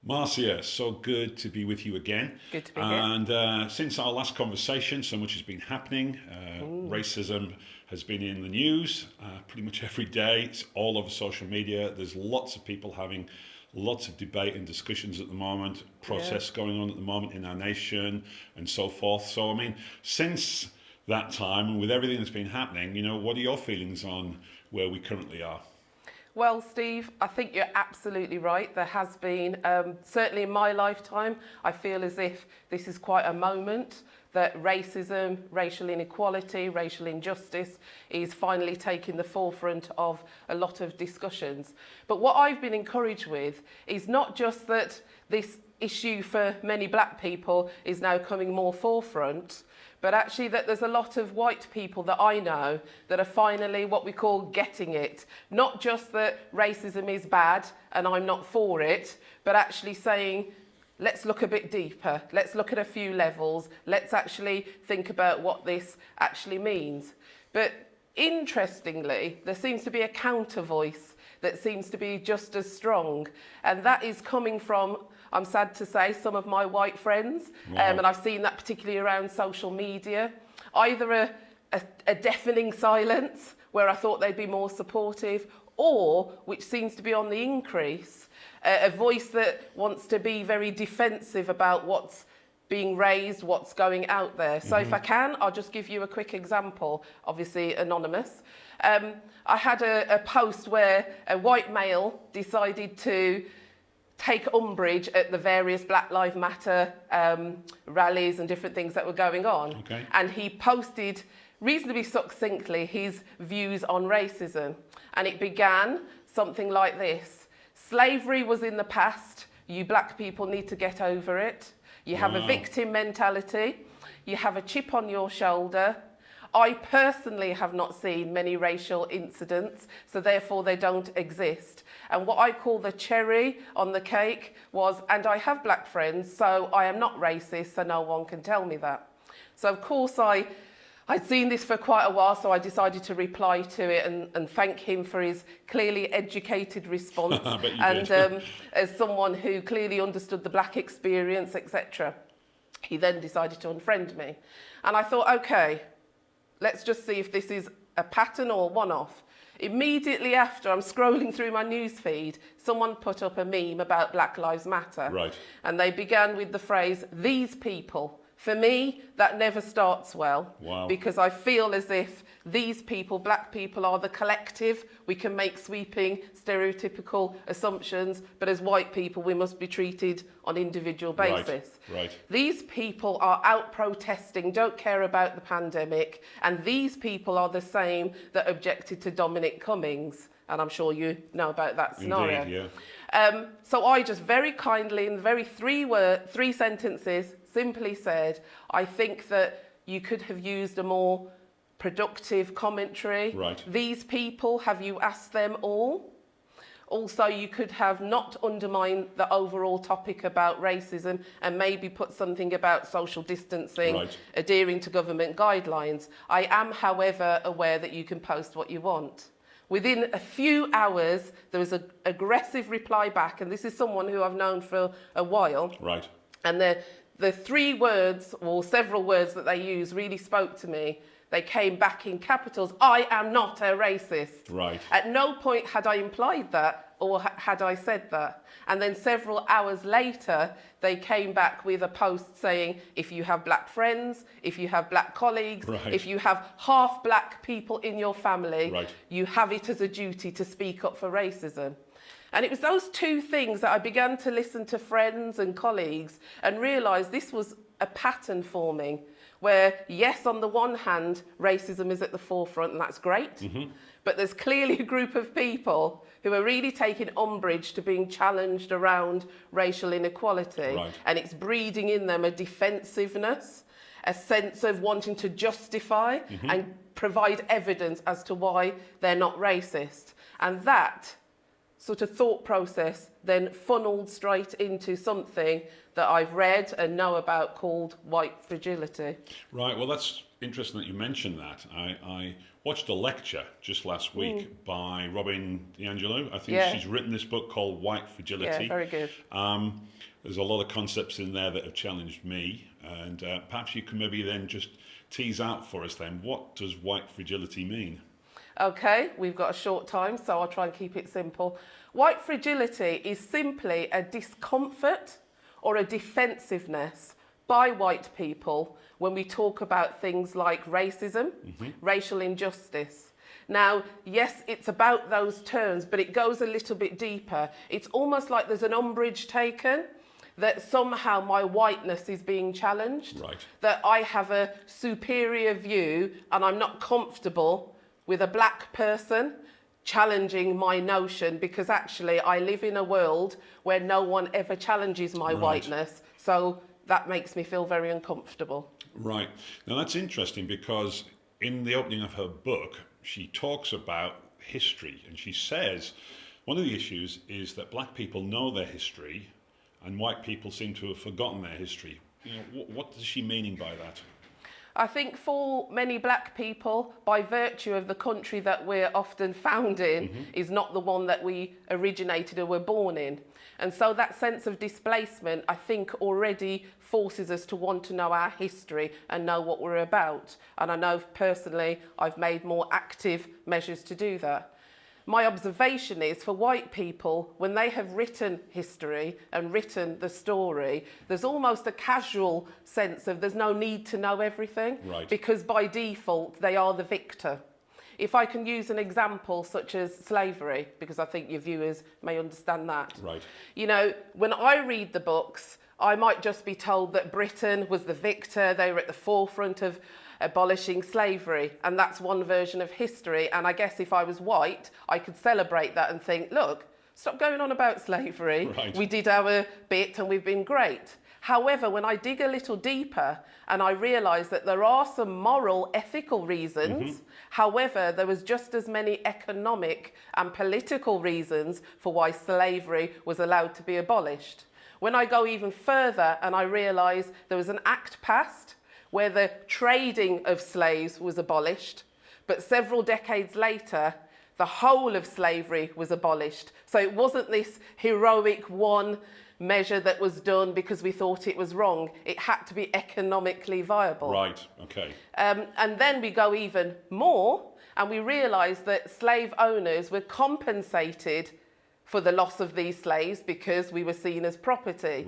Marcia, so good to be with you again. Good to be here. And since our last conversation, so much has been happening. Racism has been in the news pretty much every day. It's all over social media. There's lots of people having lots of debate and discussions at the moment, protests going on at the moment in our nation and so forth. So, I mean, since that time and with everything that's been happening, what are your feelings on where we currently are? Well, Steve, I think you're absolutely right. There has been, certainly in my lifetime, I feel as if this is quite a moment that racism, racial inequality, racial injustice is finally taking the forefront of a lot of discussions. But what I've been encouraged with is not just that this issue for many black people is now coming more forefront, but actually that there's a lot of white people that I know that are finally what we call getting it. Not just that racism is bad and I'm not for it, but actually saying, let's look a bit deeper, let's look at a few levels, let's actually think about what this actually means. But interestingly, there seems to be a counter voice that seems to be just as strong, and that is coming from, I'm sad to say, some of my white friends, and I've seen that particularly around social media. Either a deafening silence, where I thought they'd be more supportive, or, which seems to be on the increase, a voice that wants to be very defensive about what's being raised, what's going out there. So if I can, I'll just give you a quick example, obviously anonymous. I had a post where a white male decided to take umbrage at the various Black Lives Matter rallies and different things that were going on. Okay. And he posted reasonably succinctly his views on racism. And it began something like this: slavery was in the past, you black people need to get over it. You have a victim mentality, you have a chip on your shoulder. I personally have not seen many racial incidents, so therefore they don't exist. And what I call the cherry on the cake was, and I have black friends, so I am not racist, so no one can tell me that. So of course I'd seen this for quite a while, so I decided to reply to it and thank him for his clearly educated response. And as someone who clearly understood the black experience, etc. He then decided to unfriend me. And I thought, okay, let's just see if this is a pattern or a one-off. Immediately after, I'm scrolling through my news feed, someone put up a meme about Black Lives Matter. Right. And they began with the phrase, "these people." For me, that never starts well. Wow. Because I feel as if these people, black people, are the collective. We can make sweeping, stereotypical assumptions, but as white people, we must be treated on individual basis. Right. These people are out protesting, don't care about the pandemic, and these people are the same that objected to Dominic Cummings. And I'm sure you know about that scenario. Indeed, yeah. So I just very kindly, in very three sentences, simply said, I think that you could have used a more productive commentary. Right. These people, have you asked them all? Also, you could have not undermined the overall topic about racism and maybe put something about social distancing, adhering to government guidelines. I am, however, aware that you can post what you want. Within a few hours, there was an aggressive reply back, and this is someone who I've known for a while. Right. And the three words, or several words that they used, really spoke to me. They came back in capitals: I am not a racist. Right. At no point had I implied that or had I said that. And then several hours later, they came back with a post saying, if you have black friends, if you have black colleagues, if you have half black people in your family, you have it as a duty to speak up for racism. And it was those two things that I began to listen to friends and colleagues and realise this was a pattern forming where, yes, on the one hand, racism is at the forefront, and that's great, but there's clearly a group of people who are really taking umbrage to being challenged around racial inequality, and it's breeding in them a defensiveness, a sense of wanting to justify and provide evidence as to why they're not racist. And that sort of thought process then funneled straight into something that I've read and know about called white fragility. Right, well, that's interesting that you mentioned that. I watched a lecture just last week by Robin DiAngelo. I think she's written this book called White Fragility. Yeah, very good. There's a lot of concepts in there that have challenged me, and perhaps you can maybe then just tease out for us then, what does white fragility mean? Okay, we've got a short time, so I'll try and keep it simple. White fragility is simply a discomfort or a defensiveness by white people when we talk about things like racism, racial injustice. Now, yes, it's about those terms, but it goes a little bit deeper. It's almost like there's an umbrage taken that somehow my whiteness is being challenged, that I have a superior view and I'm not comfortable with a black person challenging my notion, because actually I live in a world where no one ever challenges my whiteness, so that makes me feel very uncomfortable. Right. Now that's interesting, because in the opening of her book she talks about history, and she says one of the issues is that black people know their history and white people seem to have forgotten their history. You know, what is she meaning by that? I think for many black people, by virtue of the country that we're often found in, is not the one that we originated or were born in. And so that sense of displacement, I think, already forces us to want to know our history and know what we're about. And I know personally, I've made more active measures to do that. My observation is, for white people, when they have written history and written the story, there's almost a casual sense of there's no need to know everything, because by default they are the victor. If I can use an example such as slavery, because I think your viewers may understand that. You know, when I read the books, I might just be told that Britain was the victor, they were at the forefront of abolishing slavery, and that's one version of history. And I guess if I was white, I could celebrate that and think, look, stop going on about slavery. We did our bit and we've been great. However, when I dig a little deeper and I realise that there are some moral, ethical reasons, however, there was just as many economic and political reasons for why slavery was allowed to be abolished. When I go even further and I realise there was an act passed where the trading of slaves was abolished, but several decades later, the whole of slavery was abolished. So it wasn't this heroic one measure that was done because we thought it was wrong. It had to be economically viable. And then we go even more, and we realise that slave owners were compensated for the loss of these slaves because we were seen as property.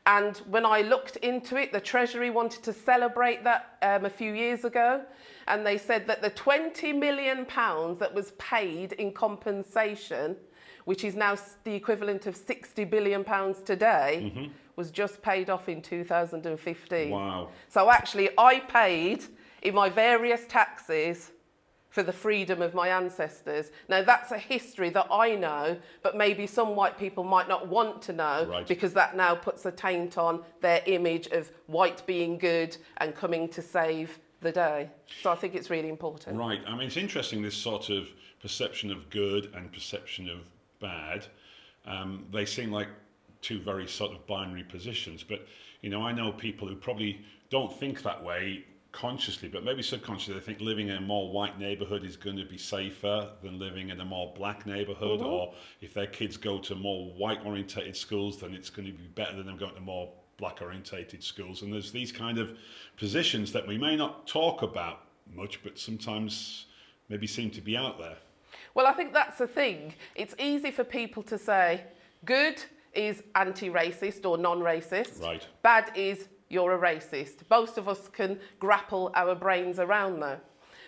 And when I looked into it, the Treasury wanted to celebrate that a few years ago. And they said that the £20 million that was paid in compensation, which is now the equivalent of £60 billion today, was just paid off in 2015. Wow. So actually, I paid in my various taxes for the freedom of my ancestors. Now, that's a history that I know, but maybe some white people might not want to know, because that now puts a taint on their image of white being good and coming to save the day. So I think it's really important. Right. I mean, it's interesting, this sort of perception of good and perception of bad. They seem like two very sort of binary positions, but, you know, I know people who probably don't think that way consciously, but maybe subconsciously, they think living in a more white neighbourhood is going to be safer than living in a more black neighbourhood, or if their kids go to more white orientated schools, then it's going to be better than them going to more black orientated schools. And there's these kind of positions that we may not talk about much, but sometimes maybe seem to be out there. Well, I think that's the thing. It's easy for people to say good is anti-racist or non-racist. Bad is you're a racist. Most of us can grapple our brains around that.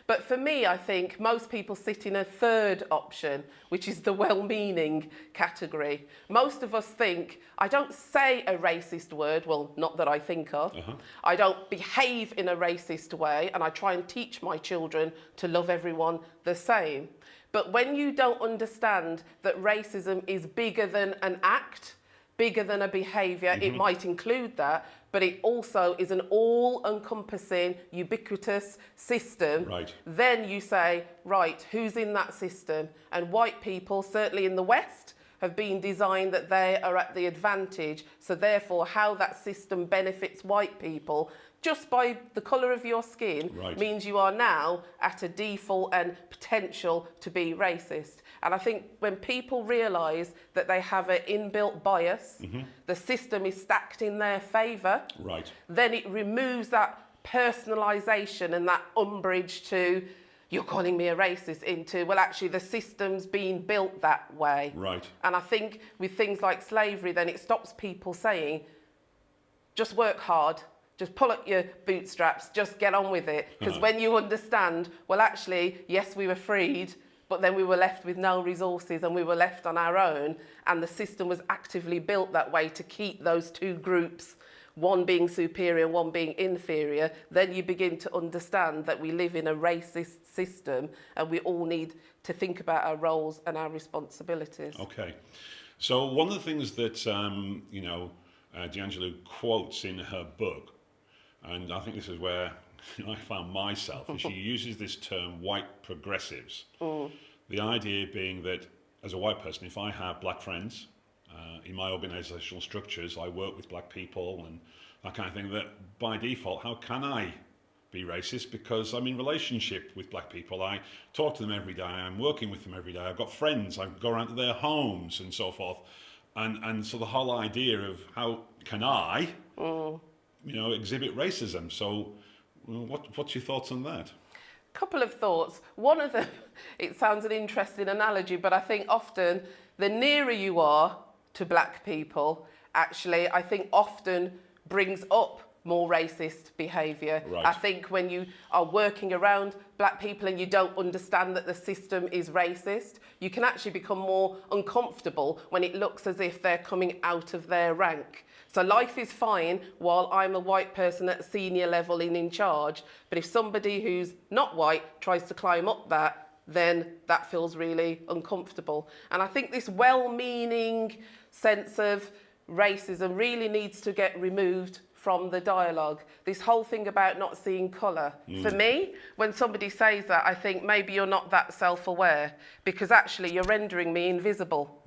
But for me, I think most people sit in a third option, which is the well-meaning category. Most of us think, I don't say a racist word, well, not that I think of. I don't behave in a racist way, and I try and teach my children to love everyone the same. But when you don't understand that racism is bigger than an act, bigger than a behaviour, it might include that, but it also is an all-encompassing, ubiquitous system, then you say, right, who's in that system? And white people, certainly in the West, have been designed that they are at the advantage. So therefore, how that system benefits white people just by the colour of your skin means you are now at a default and potential to be racist. And I think when people realise that they have an inbuilt bias, the system is stacked in their favour, then it removes that personalisation and that umbrage to, you're calling me a racist, into, well, actually the system's been built that way. And I think with things like slavery, then it stops people saying, just work hard, just pull up your bootstraps, just get on with it. Because when you understand, well, actually, yes, we were freed, but then we were left with no resources and we were left on our own. And the system was actively built that way to keep those two groups, one being superior and one being inferior. Then you begin to understand that we live in a racist system and we all need to think about our roles and our responsibilities. Okay. So one of the things that, D'Angelo quotes in her book, and I think this is where I found myself, and she uses this term, white progressives. The idea being that as a white person, if I have black friends, in my organisational structures, I work with black people and that kind of thing, that by default, how can I be racist? Because I'm in relationship with black people. I talk to them every day. I'm working with them every day. I've got friends. I go around to their homes and so forth. And so the whole idea of how can I, exhibit racism. So what's your thoughts on that? Couple of thoughts. One of them, it sounds an interesting analogy, but I think often the nearer you are to black people, actually, I think often brings up more racist behaviour. I think when you are working around black people and you don't understand that the system is racist, you can actually become more uncomfortable when it looks as if they're coming out of their rank. So life is fine while I'm a white person at senior level and in charge, but if somebody who's not white tries to climb up that, then that feels really uncomfortable. And I think this well-meaning sense of racism really needs to get removed from the dialogue. This whole thing about not seeing colour. For me, when somebody says that, I think maybe you're not that self-aware, because actually you're rendering me invisible.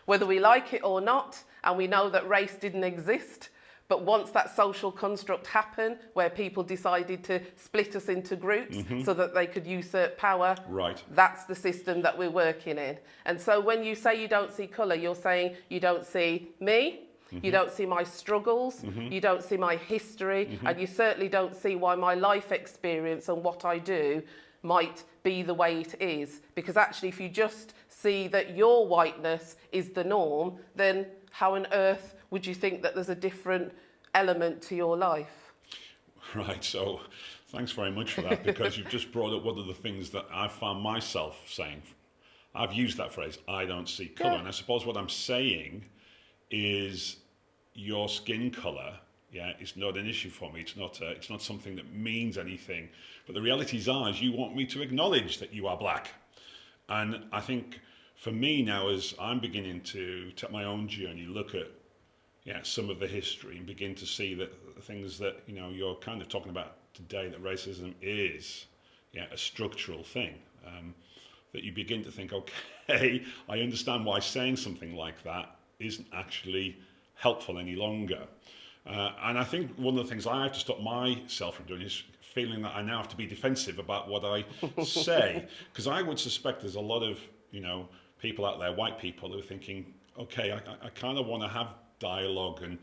Whether we like it or not, and we know that race didn't exist, but once that social construct happened, where people decided to split us into groups so that they could usurp power, that's the system that we're working in. And so when you say you don't see colour, you're saying you don't see me, you don't see my struggles, you don't see my history, and you certainly don't see why my life experience and what I do might be the way it is. Because actually, if you just see that your whiteness is the norm, then how on earth would you think that there's a different element to your life? Right, so thanks very much for that, because you've just brought up one of the things that I've found myself saying. I've used that phrase, I don't see colour, and I suppose what I'm saying is your skin colour, it's not an issue for me. It's not something that means anything. But the realities are, is you want me to acknowledge that you are black. And I think for me now, as I'm beginning to take my own journey, look at some of the history and begin to see that the things that you're kind of talking about today, that racism is a structural thing, that you begin to think, okay, I understand why saying something like that isn't actually helpful any longer. And I think one of the things I have to stop myself from doing is feeling that I now have to be defensive about what I say, because I would suspect there's a lot of people out there, white people, who are thinking, okay, I kind of want to have dialogue and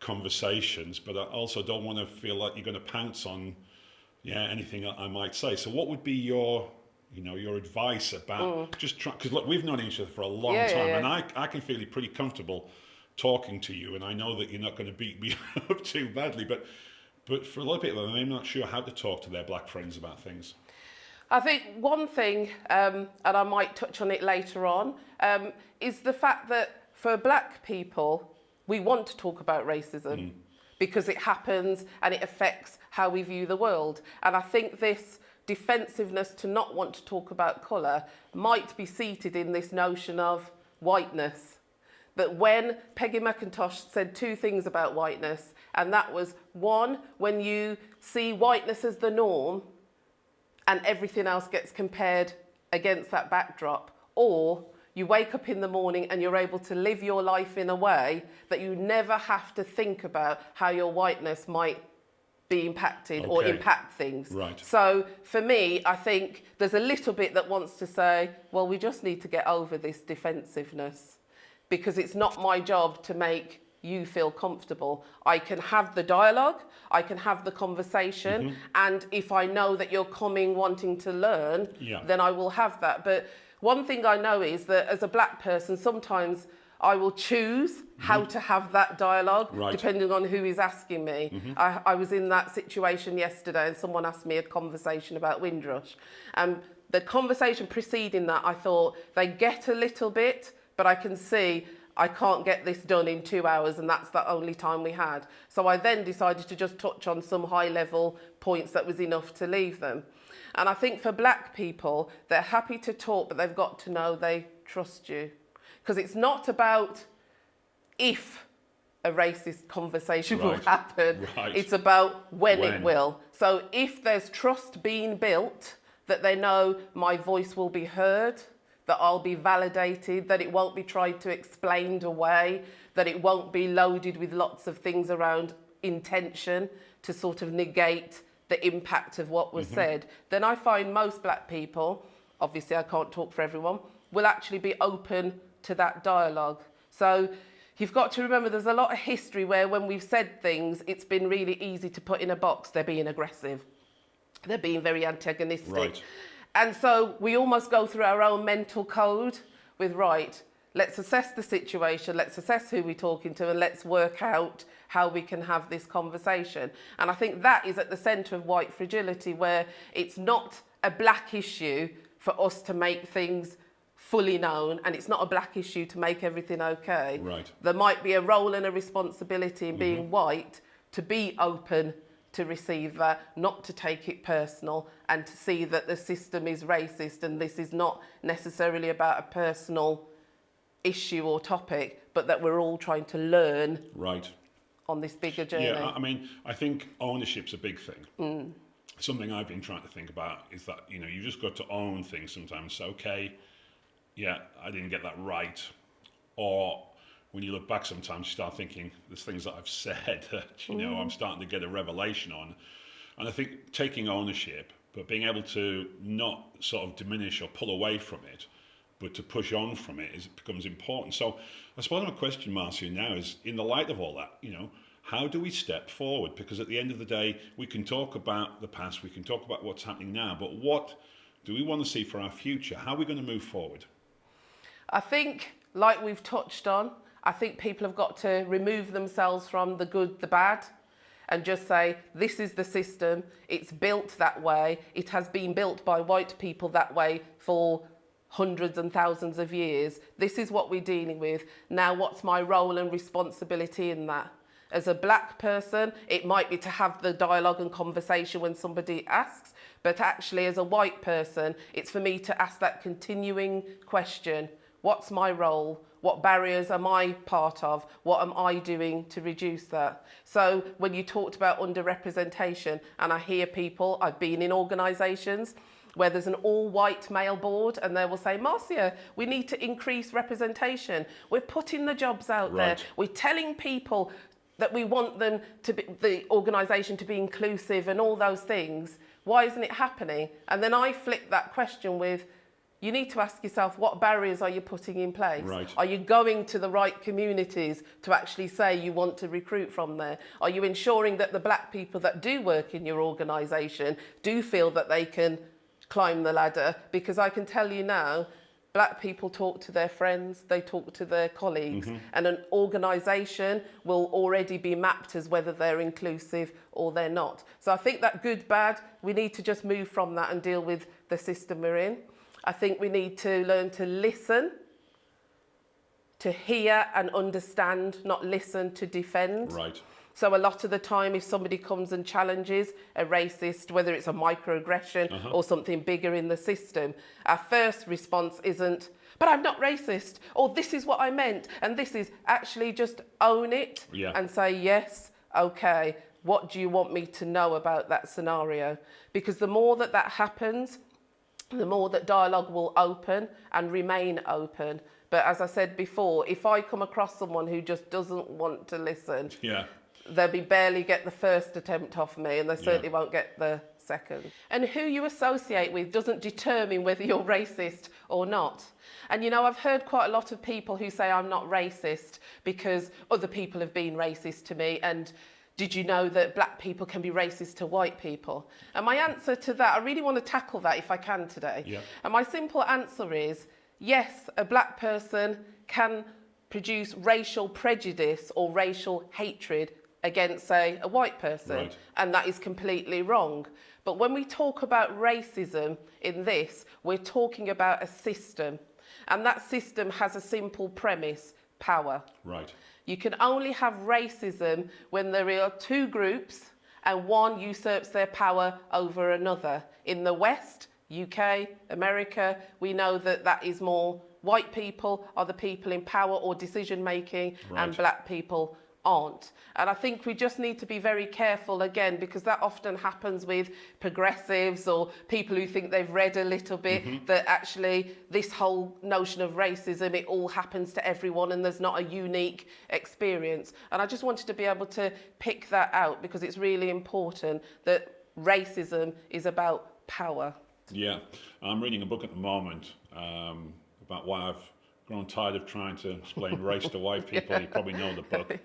conversations, but I also don't want to feel like you're going to pounce on anything I might say. So what would be your advice about just trying, because look, we've known each other for a long time, and I can feel pretty comfortable talking to you, and I know that you're not going to beat me up too badly, but for a lot of people, they're not sure how to talk to their black friends about things. I think one thing, and I might touch on it later on, is the fact that for black people, we want to talk about racism because it happens and it affects how we view the world. And I think this defensiveness to not want to talk about colour might be seated in this notion of whiteness. That when Peggy McIntosh said two things about whiteness, and that was, one, when you see whiteness as the norm and everything else gets compared against that backdrop, or you wake up in the morning and you're able to live your life in a way that you never have to think about how your whiteness might be impacted or impact things. Right. So for me, I think there's a little bit that wants to say, well, we just need to get over this defensiveness, because it's not my job to make you feel comfortable. I can have the dialogue, I can have the conversation, and if I know that you're coming wanting to learn, then I will have that. But one thing I know is that as a black person, sometimes I will choose how to have that dialogue, depending on who is asking me. I was in that situation yesterday and someone asked me a conversation about Windrush. And the conversation preceding that, I thought, they get a little bit, but I can see I can't get this done in 2 hours, and that's the only time we had. So I then decided to just touch on some high-level points that was enough to leave them. And I think for black people, they're happy to talk, but they've got to know they trust you. Because it's not about if a racist conversation will happen, it's about when it will. So if there's trust being built, that they know my voice will be heard, that I'll be validated, that it won't be tried to explained away, that it won't be loaded with lots of things around intention to sort of negate the impact of what was said, then I find most black people, obviously I can't talk for everyone, will actually be open to that dialogue. So you've got to remember there's a lot of history where when we've said things, it's been really easy to put in a box. They're being aggressive. They're being very antagonistic. Right. And so we almost go through our own mental code with, right, let's assess the situation, let's assess who we're talking to, and let's work out how we can have this conversation. And I think that is at the centre of white fragility, where it's not a black issue for us to make things fully known, and it's not a black issue to make everything okay. Right. There might be a role and a responsibility in being white to be open to receive that, not to take it personal, and to see that the system is racist and this is not necessarily about a personal issue or topic, but that we're all trying to learn on this bigger journey. Yeah, I mean, I think ownership's a big thing. Something I've been trying to think about is that, you know, you just got to own things sometimes. So, okay, yeah, I didn't get that right. Or when you look back sometimes, you start thinking, there's things that I've said that, you know, I'm starting to get a revelation on. And I think taking ownership, but being able to not sort of diminish or pull away from it, but to push on from it, becomes important. So I suppose my question, Marcia, now is, in the light of all that, you know, how do we step forward? Because at the end of the day, we can talk about the past, we can talk about what's happening now, but what do we want to see for our future? How are we going to move forward? I think, like we've touched on, I think people have got to remove themselves from the good, the bad, and just say, this is the system, it's built that way, it has been built by white people that way for hundreds and thousands of years. This is what we're dealing with. Now, what's my role and responsibility in that? As a black person, it might be to have the dialogue and conversation when somebody asks, but actually as a white person, it's for me to ask that continuing question. What's my role? What barriers am I part of? What am I doing to reduce that? So when you talked about underrepresentation, and I hear people, I've been in organisations where there's an all-white male board, and they will say, Marcia, we need to increase representation. We're putting the jobs out there. We're telling people that we want them to be, the organisation to be inclusive and all those things. Why isn't it happening? And then I flip that question with, you need to ask yourself, what barriers are you putting in place? Are you going to the right communities to actually say you want to recruit from there? Are you ensuring that the black people that do work in your organisation do feel that they can climb the ladder? Because I can tell you now, black people talk to their friends, they talk to their colleagues, and an organisation will already be mapped as whether they're inclusive or they're not. So I think that good, bad, we need to just move from that and deal with the system we're in. I think we need to learn to listen, to hear and understand, not listen to defend. So a lot of the time, if somebody comes and challenges a racist, whether it's a microaggression or something bigger in the system, our first response isn't, but I'm not racist, or this is what I meant, and this is actually just own it and say, yes, okay, what do you want me to know about that scenario? Because the more that that happens, the more that dialogue will open and remain open. But as I said before, if I come across someone who just doesn't want to listen, they'll barely get the first attempt off me, and they certainly won't get the second. And who you associate with doesn't determine whether you're racist or not. And you know, I've heard quite a lot of people who say I'm not racist because other people have been racist to me, and did you know that black people can be racist to white people? And my answer to that, I really want to tackle that if I can today. Yeah. And my simple answer is, yes, a black person can produce racial prejudice or racial hatred against, say, a white person. Right. And that is completely wrong. But when we talk about racism in this, we're talking about a system. And that system has a simple premise: power. Right. You can only have racism when there are two groups and one usurps their power over another. In the West, UK, America, we know that that is more white people are the people in power or decision making, and black people aren't. And I think we just need to be very careful again, because that often happens with progressives or people who think they've read a little bit, that actually this whole notion of racism, it all happens to everyone and there's not a unique experience. And I just wanted to be able to pick that out, because it's really important that racism is about power. Yeah, I'm reading a book at the moment about why I've grown tired of trying to explain race to white people. You probably know the book.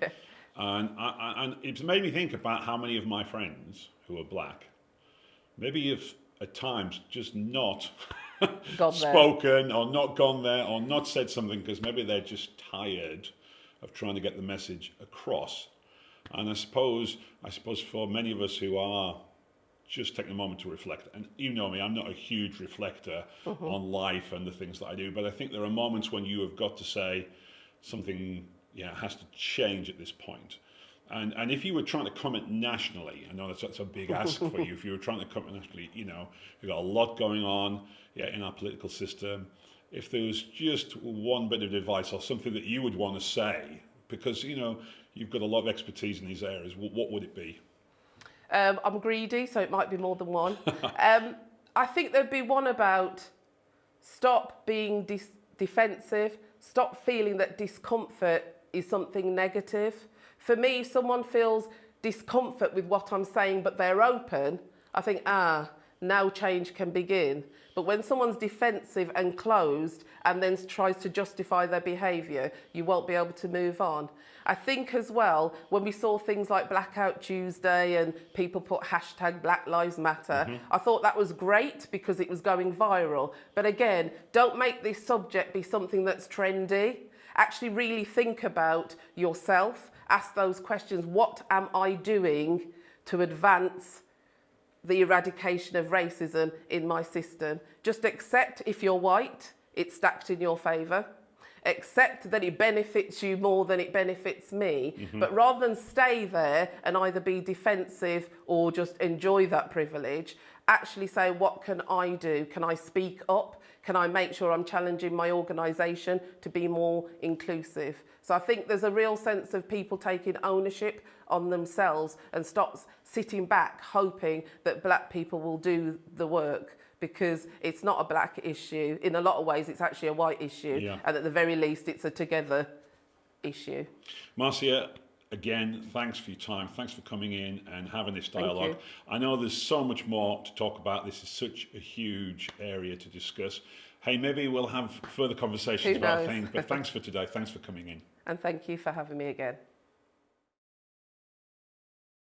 And it's made me think about how many of my friends who are black maybe have at times just not spoken or not gone there or not said something because maybe they're just tired of trying to get the message across. And I suppose for many of us who are just taking a moment to reflect, and you know me, I'm not a huge reflector on life and the things that I do, but I think there are moments when you have got to say something has to change at this point. And if you were trying to comment nationally, I know that's a big ask for you. If you were trying to comment nationally, you know, you've got a lot going on in our political system. If there was just one bit of advice or something that you would want to say, because, you know, you've got a lot of expertise in these areas, what would it be? I'm greedy, so it might be more than one. I think there'd be one about stop being defensive, stop feeling that discomfort is something negative. For me, if someone feels discomfort with what I'm saying, but they're open, I think, now change can begin. But when someone's defensive and closed and then tries to justify their behaviour, you won't be able to move on. I think as well, when we saw things like Blackout Tuesday and people put hashtag Black Lives Matter, I thought that was great because it was going viral. But again, don't make this subject be something that's trendy. Actually really think about yourself, ask those questions. What am I doing to advance the eradication of racism in my system? Just accept if you're white, it's stacked in your favour. Accept that it benefits you more than it benefits me. But rather than stay there and either be defensive or just enjoy that privilege, actually say, what can I do? Can I speak up? Can I make sure I'm challenging my organisation to be more inclusive? So I think there's a real sense of people taking ownership on themselves and stop sitting back hoping that black people will do the work, because it's not a black issue. In a lot of ways, it's actually a white issue. And at the very least, it's a together issue. Marcia, again, thanks for your time. Thanks for coming in and having this dialogue. I know there's so much more to talk about. This is such a huge area to discuss. Hey, maybe we'll have further conversations about things, but thanks for today. Thanks for coming in. And thank you for having me again.